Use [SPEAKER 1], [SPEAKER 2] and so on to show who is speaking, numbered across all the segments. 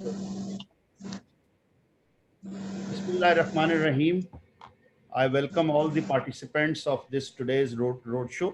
[SPEAKER 1] Bismillahirrahmanirrahim. I welcome all the participants of this today's road show.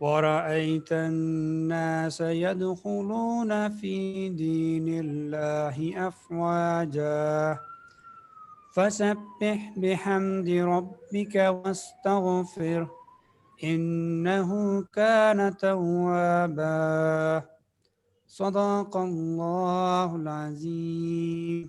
[SPEAKER 2] ورأيت الناس يدخلون في دين الله أفواجا فسبح بحمد ربك واستغفره إنه كان توابا صدق الله العظيم.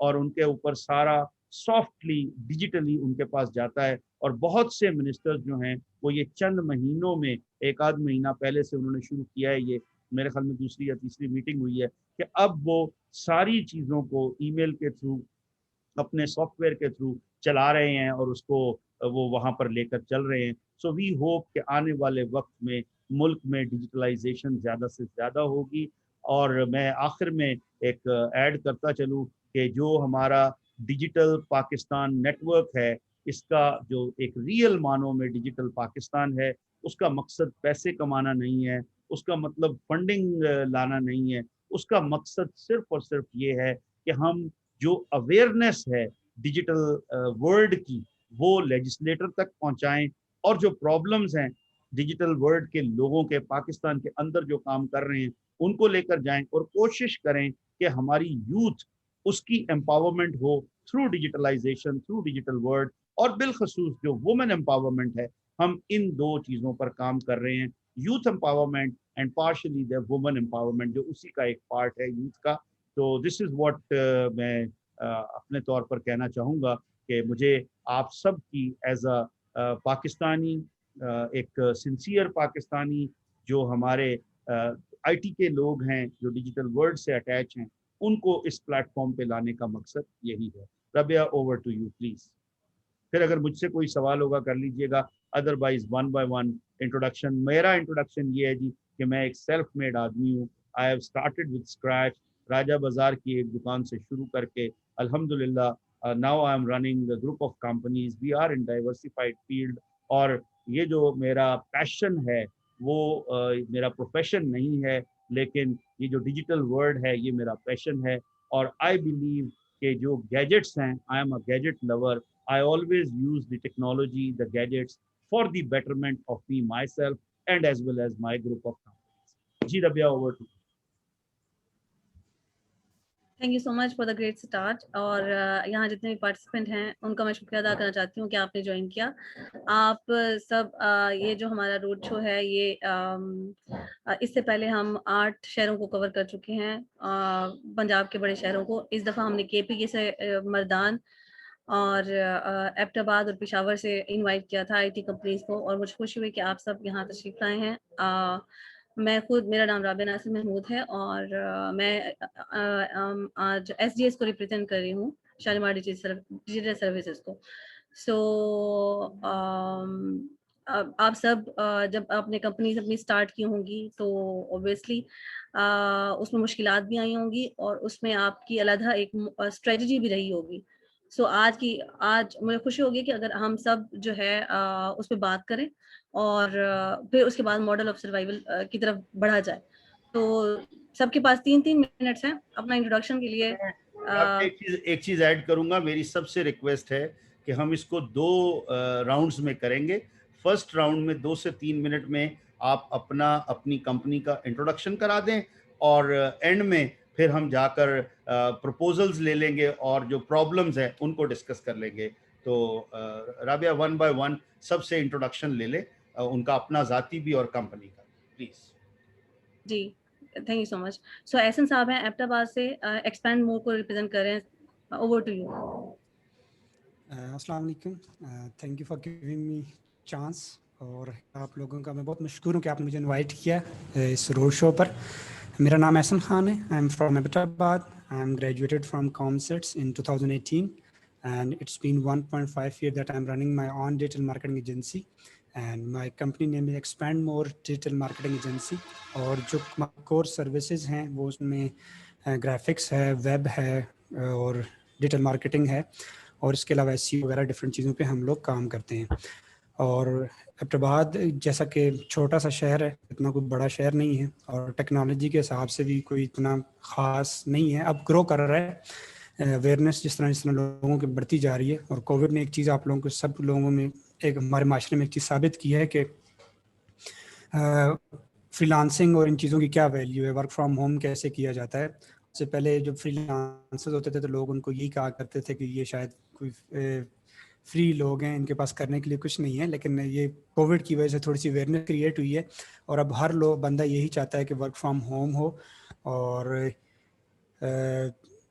[SPEAKER 1] اور ان کے اوپر سارا سافٹلی ڈیجیٹلی ان کے پاس جاتا ہے. اور بہت سے منسٹرز جو ہیں وہ یہ چند مہینوں میں، ایک آدھ مہینہ پہلے سے انہوں نے شروع کیا ہے، یہ میرے خیال میں دوسری یا تیسری میٹنگ ہوئی ہے کہ اب وہ ساری چیزوں کو ای میل کے تھرو، اپنے سافٹ ویئر کے تھرو چلا رہے ہیں اور اس کو وہ وہاں پر لے کر چل رہے ہیں. سو وی ہوپ کہ آنے والے وقت میں ملک میں ڈیجیٹلائزیشن زیادہ سے زیادہ ہوگی. اور میں آخر میں ایک ایڈ کرتا چلوں کہ جو ہمارا ڈیجیٹل پاکستان نیٹ ورک ہے، اس کا جو ایک ریئل معنوں میں ڈیجیٹل پاکستان ہے، اس کا مقصد پیسے کمانا نہیں ہے، اس کا مطلب فنڈنگ لانا نہیں ہے. اس کا مقصد صرف اور صرف یہ ہے کہ ہم جو اویئرنیس ہے ڈیجیٹل ورلڈ کی وہ لیجسلیٹر تک پہنچائیں، اور جو پرابلمز ہیں ڈیجیٹل ورلڈ کے لوگوں کے، پاکستان کے اندر جو کام کر رہے ہیں ان کو لے کر جائیں، اور کوشش کریں کہ ہماری یوتھ اس کی امپاورمنٹ ہو through digitalisation, through digital world. اور بالخصوص جو وومن امپاورمنٹ ہے، ہم ان دو چیزوں پر کام کر رہے ہیں، youth empowerment and partially the woman empowerment جو اسی کا ایک پارٹ ہے یوتھ کا. تو دس از واٹ میں اپنے طور پر کہنا چاہوں گا کہ مجھے آپ سب کی ایز اے پاکستانی، ایک سنسیئر پاکستانی، جو ہمارے آئی ٹی کے لوگ ہیں جو ڈیجیٹل ورلڈ سے اٹیچ ہیں، ان کو اس پلیٹ فارم پہ لانے کا مقصد یہی ہے. Rabia over to you please. پھر اگر مجھ سے کوئی سوال ہوگا کر لیجئے گا، otherwise one by one introduction. میرا انٹروڈکشن یہ ہے جی کہ میں ایک سیلف میڈ آدمی ہوں. I have started with scratch, Raja Bazaar کی ایک دکان سے شروع کر کے الحمدللہ now I am running a group of companies. We are in diversified field. اور یہ جو میرا پیشن ہے وہ میرا پروفیشن نہیں ہے، لیکن یہ جو ڈیجیٹل ورلڈ ہے یہ میرا پیشن ہے. اور آئی بلیو کہ جو گیجٹس ہیں، I am a gadget lover. I always use the technology, the gadgets for the betterment of me, myself, and as well as my group of companies. Ji Rabia, over to you.
[SPEAKER 3] Thank you so much for the great start. اور یہاں جتنے بھی participant ہیں ان کا میں شکریہ ادا کرنا چاہتی ہوں کہ آپ نے جوائن کیا. آپ سب یہ جو ہمارا روڈ شو ہے یہ اس سے پہلے ہم 8 شہروں کو کور کر چکے ہیں، پنجاب کے بڑے شہروں کو. اس دفعہ ہم نے کے پی کے سے مردان اور ایبٹ آباد اور پشاور سے انوائٹ کیا تھا آئی ٹی کمپنیز کو، اور مجھے خوشی ہوئی کہ آپ سب یہاں تشریف لائے ہیں. میں خود، میرا نام رابعہ ناصر محمود ہے اور میں آج ایس ڈی ایس کو ریپرزینٹ کر رہی ہوں، شالیمار ڈیجیٹل سروسز کو. سو آپ سب جب آپ نے کمپنیز اپنی اسٹارٹ کی ہوں گی تو اوبیسلی اس میں مشکلات بھی آئی ہوں گی اور اس میں آپ کی علیحدہ ایک اسٹریٹجی بھی رہی ہوگی. سو آج مجھے خوشی ہوگی کہ اگر ہم سب جو ہے اس پہ بات کریں اور پھر اس کے بعد ماڈل آف سروائیول کی طرف بڑھا جائے. تو سب کے پاس 3 منٹس ہیں اپنا انٹروڈکشن کے لیے.
[SPEAKER 1] ایک چیز ایڈ کروں گا، میری سب سے ریکویسٹ ہے کہ ہم اس کو 2 راؤنڈز میں کریں گے. فرسٹ راؤنڈ میں 2 سے 3 منٹ میں آپ اپنی کمپنی کا انٹروڈکشن کرا دیں، اور اینڈ میں پھر ہم جا کر پروپوزلز لے لیں گے اور جو پرابلمز ہیں ان کو ڈسکس کر لیں گے. تو رابعہ 1 بائی 1 سب سے انٹروڈکشن لے لیں، ان کا اپنا ذاتی بھی اور کمپنی کا پلیز.
[SPEAKER 3] جی thank you so much. So Ahsan Sahib ہیں ایبٹ آباد سے، ایکسپینڈ مور کو ریپرزینٹ کر رہے ہیں. Over to you.
[SPEAKER 2] السلام علیکم. Thank you for giving me chance. اور آپ لوگوں کا میں بہت مشکور ہوں کہ آپ نے مجھے انوائٹ کیا اس روڈ شو پر. میرا نام احسن خان ہے. آئی ایم فرام ایبٹ آباد. I am graduated from COMSATS in 2018 and it's been 1.5 years that I'm running my own digital marketing agency and my company name is Expand More Digital Marketing Agency. اور جو کور services ہیں وہ اس میں graphics ہے، web ہے اور digital marketing ہے، اور اس کے علاوہ ایس سی وغیرہ ڈفرینٹ چیزوں پہ ہم لوگ کام کرتے ہیں. اور ایبٹ آباد جیسا کہ چھوٹا سا شہر ہے، اتنا کوئی بڑا شہر نہیں ہے، اور ٹیکنالوجی کے حساب سے بھی کوئی اتنا خاص نہیں ہے. اب گرو کر رہا ہے. اویئرنیس جس طرح لوگوں کی بڑھتی جا رہی ہے، اور کووڈ نے ایک چیز آپ لوگوں کو، سب لوگوں میں، ایک ہمارے معاشرے میں ایک چیز ثابت کی ہے کہ فری لانسنگ اور ان چیزوں کی کیا ویلیو ہے، ورک فرام ہوم کیسے کیا جاتا ہے. اس سے پہلے جو فری لانسرز ہوتے تھے تو لوگ ان کو یہی کہا کرتے تھے کہ یہ شاید کوئی فری لوگ ہیں، ان کے پاس کرنے کے لیے کچھ نہیں ہے. لیکن یہ کووڈ کی وجہ سے تھوڑی سی اویئرنیس کریٹ ہوئی ہے، اور اب ہر بندہ یہی چاہتا ہے کہ ورک فرام ہوم ہو. اور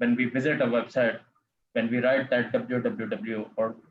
[SPEAKER 4] when we visit a website, when we write that www or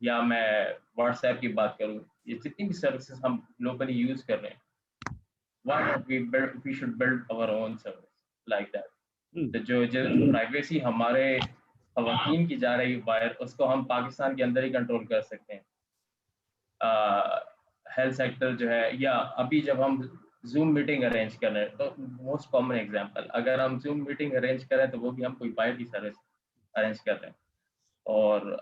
[SPEAKER 4] یا میں واٹس ایپ کی بات کروں, یہ جتنی بھی سروسز ہم گلوبلی یوز کر رہے ہیں, why not we should build our own service like that. جو پرائیویسی ہمارے خواتین کی جا رہی باہر, اس کو ہم پاکستان کے اندر ہی کنٹرول کر سکتے ہیں. ہیلتھ سیکٹر جو ہے, یا ابھی جب ہم زوم میٹنگ ارینج کر رہے ہیں, تو موسٹ کامن ایگزامپل, اگر ہم زوم میٹنگ ارینج کریں تو وہ بھی ہم کوئی باہر کی سروس ارینج کر رہے ہیں, اور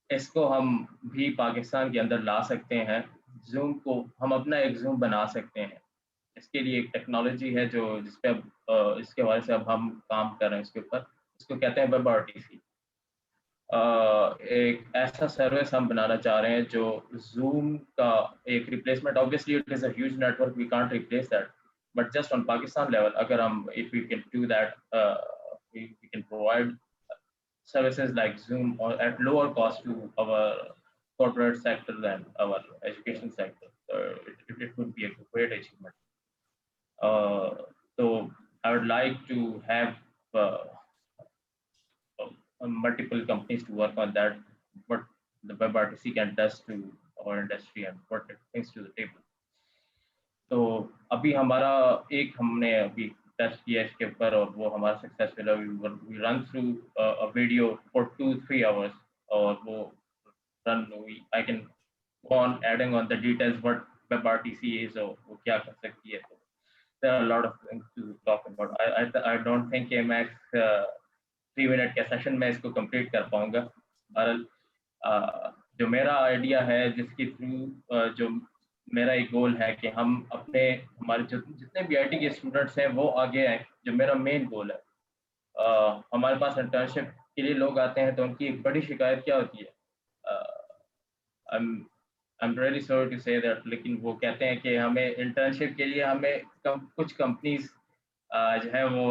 [SPEAKER 4] اس کو ہم بھی پاکستان کے اندر لا سکتے ہیں. زوم کو ہم اپنا ایک زوم بنا سکتے ہیں. اس کے لیے ایک ٹیکنالوجی ہے جو جس پہ اس کے حوالے سے اب ہم کام کر رہے ہیں اس کے اوپر, اس کو کہتے ہیں ویب RTC. ایک ایسا سروس ہم بنانا چاہ رہے ہیں جو زوم کا ایک replacement, obviously it is a huge network, we can't replace that, but just on Pakistan level, agar if we can do that, we can provide services like Zoom or at lower cost to our corporate sector than our education sector. So it would be a great achievement. So I would like to have multiple companies to work on that, what the web RTC can does to our industry and what it brings to the table. تو ابھی ہمارا ایک ہم نے ابھی test کیا اس کے اوپر, اور وہ ہمارا سکسیسفل ہے. We run through a video for 2-3 hours, اور وہ رن I can go on adding on the details what web RTC is, اور وہ کیا کر سکتی ہے. There are a lot of things to talk about. I don't think کہ میں 3 منٹ کے سیشن میں اس کو کمپلیٹ کر پاؤں گا. جو میرا آئیڈیا ہے, جس کے تھرو جو میرا ایک گول ہے کہ ہم اپنے ہمارے جتنے بھی IT کے اسٹوڈنٹس ہیں وہ آگے آئیں, جو میرا مین گول ہے. ہمارے پاس انٹرنشپ کے لیے لوگ آتے ہیں تو ان کی ایک بڑی شکایت کیا ہوتی ہے, I'm really sorry to say that, لیکن وہ کہتے ہیں کہ ہمیں انٹرنشپ کے لیے ہمیں کچھ کمپنیز جو ہے وہ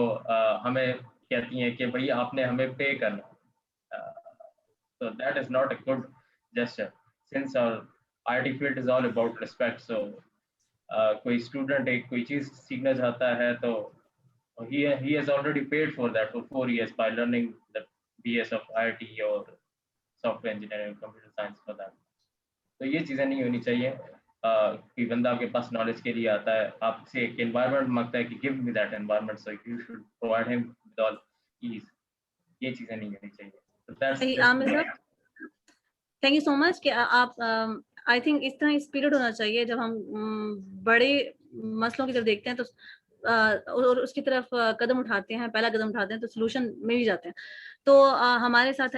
[SPEAKER 4] ہمیں کہتی ہیں کہ بھائی آپ نے ہمیں پے کرنا. So that is not a good gesture, since our IT field is all about respect. So کوئی اسٹوڈنٹ ایک کوئی چیز سیکھنا چاہتا ہے تو he has already paid for that for 4 years by learning the BS of IT or software engineering, computer science for that. تو یہ چیزیں نہیں ہونی چاہیے. کوئی بندہ آپ کے پاس نالج کے لیے آتا ہے, آپ سے ایک انوائرمنٹ مانگتا ہے کہ give me that environment, so you should provide him with all ease. یہ چیزیں نہیں ہونی چاہیے.
[SPEAKER 3] تھینک یو سو مچ کہ آپ آئی تھنک اس طرح اسپرٹ ہونا چاہیے. جب ہم بڑے مسئلوں کی طرف دیکھتے ہیں تو اور اس کی طرف قدم اٹھاتے ہیں, پہلا قدم اٹھاتے ہیں, تو سلوشن مل ہی جاتے ہیں. تو ہمارے ساتھ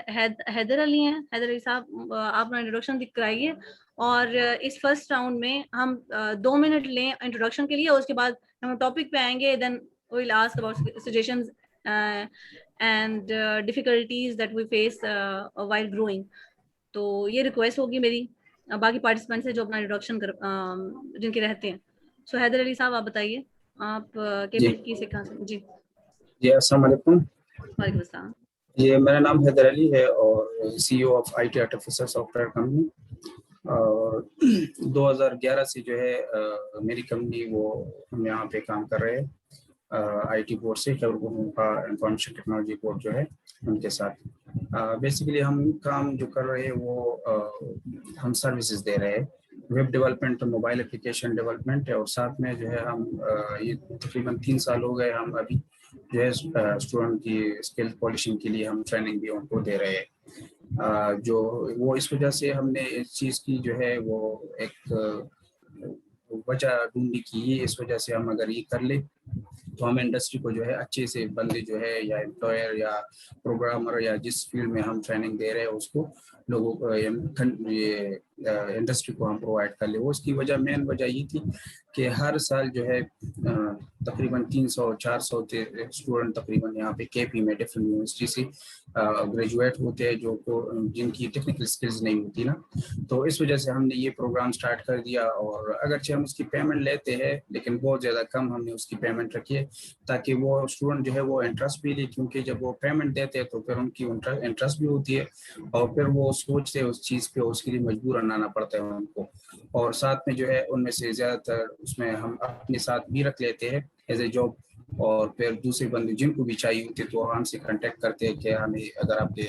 [SPEAKER 3] حیدر علی ہیں. حیدر علی صاحب, آپ اپنا انٹروڈکشن کرائیے, اور اس فرسٹ راؤنڈ میں ہم 2 منٹ لیں انٹروڈکشن کے لیے, اور اس کے بعد ہم ٹاپک پہ آئیں گے. Then we will ask about suggestions and difficulties that we face while growing. تو یہ ریکویسٹ ہوگی میری باقی پارٹیسپینٹ سے جو اپنا انٹروڈکشن جن کے رہتے ہیں. سو حیدر علی صاحب, آپ بتائیے آپ کی سے کہاں سے.
[SPEAKER 5] جی السلام علیکم.
[SPEAKER 3] وعلیکم السلام.
[SPEAKER 5] یہ میرا نام حیدر علی ہے اور CEO of IT artificial soft where company. اور 2011 سے جو ہے میری کمپنی وہ ہم یہاں پہ کام کر رہے ہیں IT بورڈ سے, کا انفارمیشن ٹیکنالوجی بورڈ جو ہے ان کے ساتھ. بیسیکلی ہم کام جو کر رہے ہیں وہ ہم سروسز دے رہے ہیں, web development, mobile application development, اور ساتھ میں جو ہے ہم یہ تقریباً 3 سال ہو گئے ہم ابھی جو ہے اسٹوڈنٹ کی اسکل پالشنگ کے لیے ہم ٹریننگ بھی ان کو دے رہے ہیں. جو وہ اس وجہ سے ہم نے اس چیز کی جو ہے وہ ایک وجہ ڈھونڈی کی, اس وجہ سے ہم اگر یہ کر لیں تو ہم انڈسٹری کو جو ہے اچھے سے بندے جو ہے یا امپلائر یا پروگرامر یا جس فیلڈ میں ہم ٹریننگ دے رہے ہیں اس کو لوگوں کو یہ انڈسٹری کو ہم پرووائڈ کر لیں. وہ اس کی وجہ مین وجہ یہ تھی کہ ہر سال جو ہے تقریباً 300-400 اسٹوڈنٹ تقریباً یہاں پہ KP میں ڈفرینٹ یونیورسٹی سے گریجویٹ ہوتے ہیں جن کی ٹیکنیکل اسکلز نہیں ہوتی نا. تو اس وجہ سے ہم نے یہ پروگرام سٹارٹ کر دیا, اور اگرچہ ہم اس کی پیمنٹ لیتے ہیں لیکن بہت زیادہ کم ہم نے اس کی پیمنٹ رکھی ہے تاکہ وہ اسٹوڈنٹ جو ہے وہ انٹرسٹ بھی لے, کیونکہ جب وہ پیمنٹ دیتے ہیں تو پھر ان کی انٹرسٹ بھی ہوتی ہے اور پھر وہ سوچتے ہیں اس چیز پہ, اس کے لیے مجبور آنا پڑتا ہے ان کو. اور ساتھ میں جو ہے ان میں سے زیادہ تر اس میں ہم اپنے ساتھ بھی رکھ لیتے ہیں ایز اے جاب, اور پھر دوسرے بندے جن کو بھی چاہیے ہوتے تو ہم سے کانٹیکٹ کرتے ہیں کہ ہمیں اگر آپ کے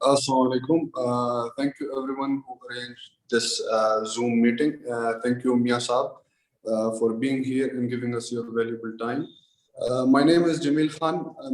[SPEAKER 6] Assalamu alaikum. Thank you everyone who arranged this Zoom meeting. Thank you Mia Saab for being here and giving us your valuable time. My name is Jamil Khan.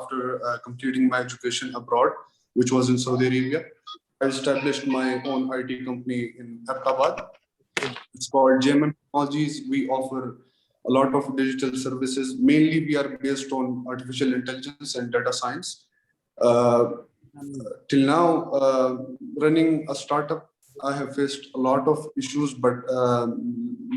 [SPEAKER 6] after completing my education abroad, which was in Saudi Arabia, I established my own IT company in Ahmedabad. It's called JMM Technologies. We offer a lot of digital services. Mainly, we are based on artificial intelligence and data science. Till now, running a startup, I have faced a lot of issues, but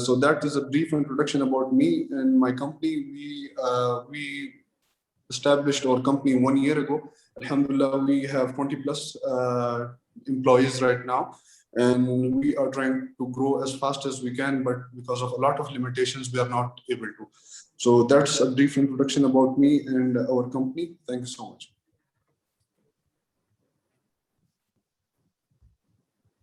[SPEAKER 6] So that is a brief introduction about me and my company. We established our company 1 year ago. Alhamdulillah, we have 20 plus employees right now. And we are trying to grow as fast as we can, but because of a lot of limitations, we are not able to. So that's a brief introduction about me and our company. Thank you so much.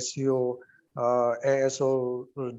[SPEAKER 7] SEO, ASO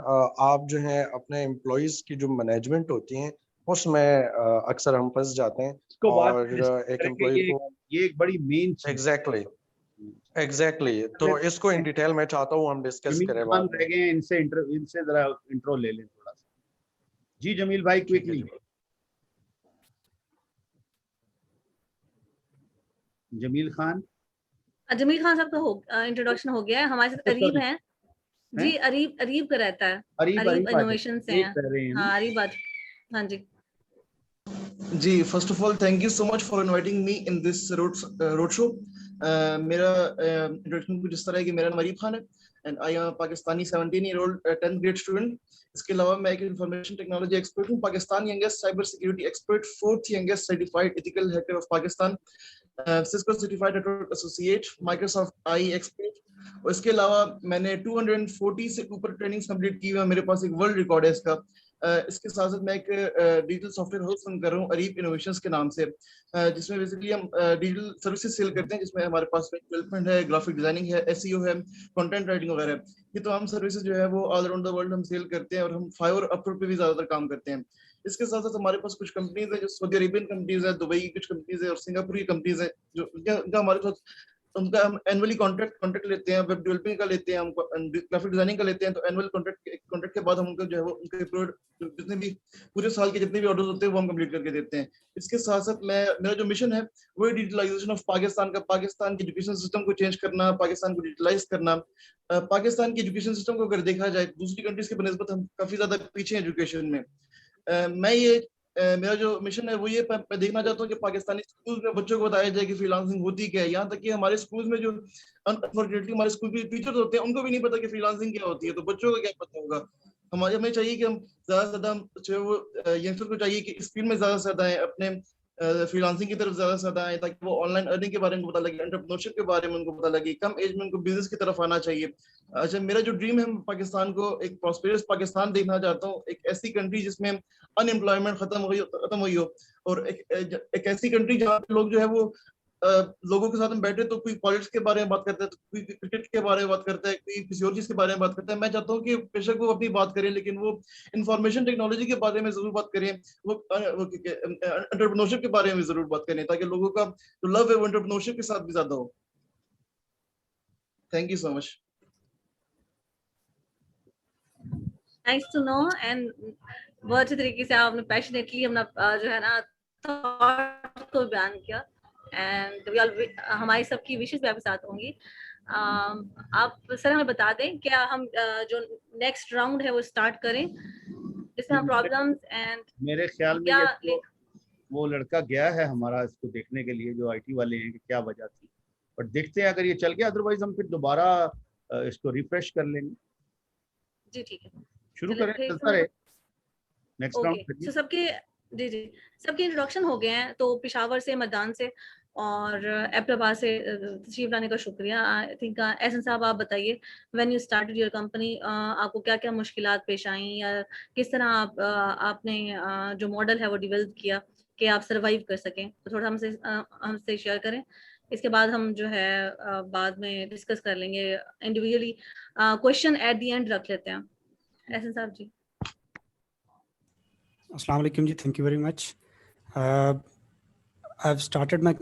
[SPEAKER 7] آپ جو ہیں اپنے employees کی جو management ہوتی ہیں اس میں اکثر ہم پھنس جاتے ہیں, اور ایک امپلائی کو
[SPEAKER 1] یہ ایک بڑی مین
[SPEAKER 7] ایگزیکٹلی تو اس کو ان ڈیٹیل میں چاہتا ہوں ہم ڈسکس کریں بعد میں.
[SPEAKER 1] رہ گئے ہیں, ان سے ذرا انٹرو لے لیں تھوڑا سا. جی جمیل بھائی کوئکلی. جمیل خان
[SPEAKER 3] صاحب کا انٹروڈکشن ہو گیا ہے. ہمارے ساتھ اریب ہیں جی. اریب کا رہتا ہے, اریب انوویشن سے ہیں. ہاں اریب بات. ہاں جی
[SPEAKER 8] جی. First of all thank you so much for inviting me in this road show. میرا انٹروڈکشن کچھ اس طرح ہے کہ میرا نام اریب خان ہے and I am Pakistani 17-year-old 10th grade student. اس کے علاوہ میں ایک انفارمیشن ٹیکنالوجی ایکسپرٹ ہوں, Pakistan youngest cyber security expert, 4th youngest certified ethical hacker of Pakistan, Cisco certified network associate, Microsoft I expert. اور اس کے علاوہ میں نے 240 سے اوپر ٹریننگز کمپلیٹ کی ہوئی ہیں. میرے پاس ایک ورلڈ ریکارڈ ہے اس کا. اس کے ساتھ ساتھ میں ایک ڈیجیٹل سافٹ ویئر ہاؤس رن کر رہا ہوں اریب انوویشنز کے نام سے, جس میں بیسیکلی ہم ڈیجیٹل سروسز سیل کرتے ہیں, جس میں ہمارے پاس ڈیولپمنٹ ہے, گرافک ڈیزائننگ ہے, SEO ہے, کنٹینٹ رائٹنگ وغیرہ. یہ تمام سروسز جو ہے وہ آل اراؤنڈ دا ورلڈ ہم سیل کرتے ہیں, اور ہم فائور اور اپورک پہ بھی زیادہ تر کام کرتے ہیں. اس کے ساتھ ساتھ ہمارے پاس کچھ کمپنیز ہیں جو سعودی عربین کمپنیز ہیں, دبئی کی کچھ کمپنیز ہیں, اور سنگاپور کی کمپنیز ہیں جو ہمارے ساتھ ان کا ہم اینولی کانٹریکٹ لیتے ہیں, ویب ڈیولپنگ کا لیتے ہیں, ہم گرافک ڈیزائننگ کا لیتے ہیں. تو اینوئل کانٹریکٹ کے بعد ہم ان کو جو ہے وہ ان کے جتنے بھی پورے سال کے جتنے بھی آرڈرز ہوتے ہیں وہ ہم کمپلیٹ کر کے دیتے ہیں. اس کے ساتھ ساتھ میرا جو مشن ہے وہ ڈیجیٹلائزیشن آف پاکستان کا, پاکستان کی ایجوکیشن سسٹم کو چینج کرنا, پاکستان کو ڈیجیٹلائز کرنا. پاکستان کی ایجوکیشن سسٹم کو اگر دیکھا جائے دوسری کنٹریز کے بنسبت ہم کافی زیادہ پیچھے ہیں ایجوکیشن میں. میرا جو مشن ہے وہ یہ میں دیکھنا چاہتا ہوں کہ پاکستانی اسکولز میں بچوں کو بتایا جائے کہ فری لانسنگ ہوتی کیا ہے. یہاں تک کہ ہمارے اسکولز میں جو انفارچونیٹلی ہمارے اسکول کے ٹیچرز ہوتے ہیں ان کو بھی نہیں پتا کہ فری لانسنگ کیا ہوتی ہے, تو بچوں کو کیا پتا ہوگا. ہمیں چاہیے کہ ہم زیادہ سے زیادہ جو ہے وہ ینگسٹر کو چاہیے کہ اس فیلڈ میں زیادہ سے زیادہ آئیں, اپنے فری لانسنگ کی طرف زیادہ سے زیادہ آئیں, تاکہ وہ آن لائن ارننگ کے بارے میں پتا لگے, انٹرپرینورشپ کے بارے میں ان کو پتا لگے. کم ایج میں ان کو بزنس کی طرف آنا چاہیے. اچھا, میرا جو ڈریم ہے پاکستان کو ایک پراسپیرس پاکستان دیکھنا چاہتا ہوں, ایک ایسی کنٹری جس میں ان امپلائمنٹ ختم ہوئی ہو, اور ایک ایسی کنٹری جہاں پہ لوگ جو ہے وہ لوگوں کے ساتھ میں بیٹھے تو کوئی پالیٹکس کے بارے میں بات کرتا ہے, تو کوئی کرکٹ کے بارے میں بات کرتا ہے, کوئی کسی اور چیز کے بارے میں بات کرتا ہے. میں چاہتا ہوں کہ بے شک وہ اپنی بات کریں لیکن وہ انفارمیشن ٹیکنالوجی کے بارے میں ضرور بات کریں, وہ انٹرپرینورشپ کے بارے میں ضرور بات کریں, تاکہ لوگوں کا جو لو ہے وہ انٹرپرینورشپ کے ساتھ بھی زیادہ ہو. Thank you so much.
[SPEAKER 3] Nice to know, and بہت اچھے طریقے سے آپ نے پیشنیٹلی اپنا جو ہے نا تھاٹ کو بیان کیا, اینڈ ہماری سب کی وشز بھی آپ کے ساتھ ہوں گی. آپ سر ہمیں بتا دیں کیا ہم جو نیکسٹ راؤنڈ ہے وہ اسٹارٹ کریں جس میں ہم پرابلمس اینڈ
[SPEAKER 1] میرے خیال میں وہ لڑکا گیا ہے ہمارا اس کو دیکھنے کے لیے جو IT والے ہیں کہ کیا وجہ تھی, بٹ دیکھتے ہیں اگر یہ چل گیا, ادروائز ہم پھر دوبارہ اس کو ریفریش کر لیں گے.
[SPEAKER 3] جی ٹھیک ہے,
[SPEAKER 1] شروع کریں, چلتا رہے نیکسٹ راؤنڈ.
[SPEAKER 3] سو سب کے سب کے انٹروڈکشن ہو گئے ہیں. تو پشاور سے, مردان سے اور ایبٹ آباد سے تشریف لانے کا شکریہ. آئی تھنک احسن صاحب آپ بتائیے, when you started your company آپ کو کیا کیا مشکلات پیش آئیں, یا کس طرح آپ نے جو ماڈل ہے وہ ڈیولپ کیا کہ آپ سروائیو کر سکیں. تو تھوڑا ہم سے شیئر کریں. اس کے بعد ہم جو ہے بعد میں ڈسکس کر لیں گے individually. Question at the end رکھ لیتے ہیں. احسن صاحب جی.
[SPEAKER 2] السلام علیکم جی, thank you very much. I've started my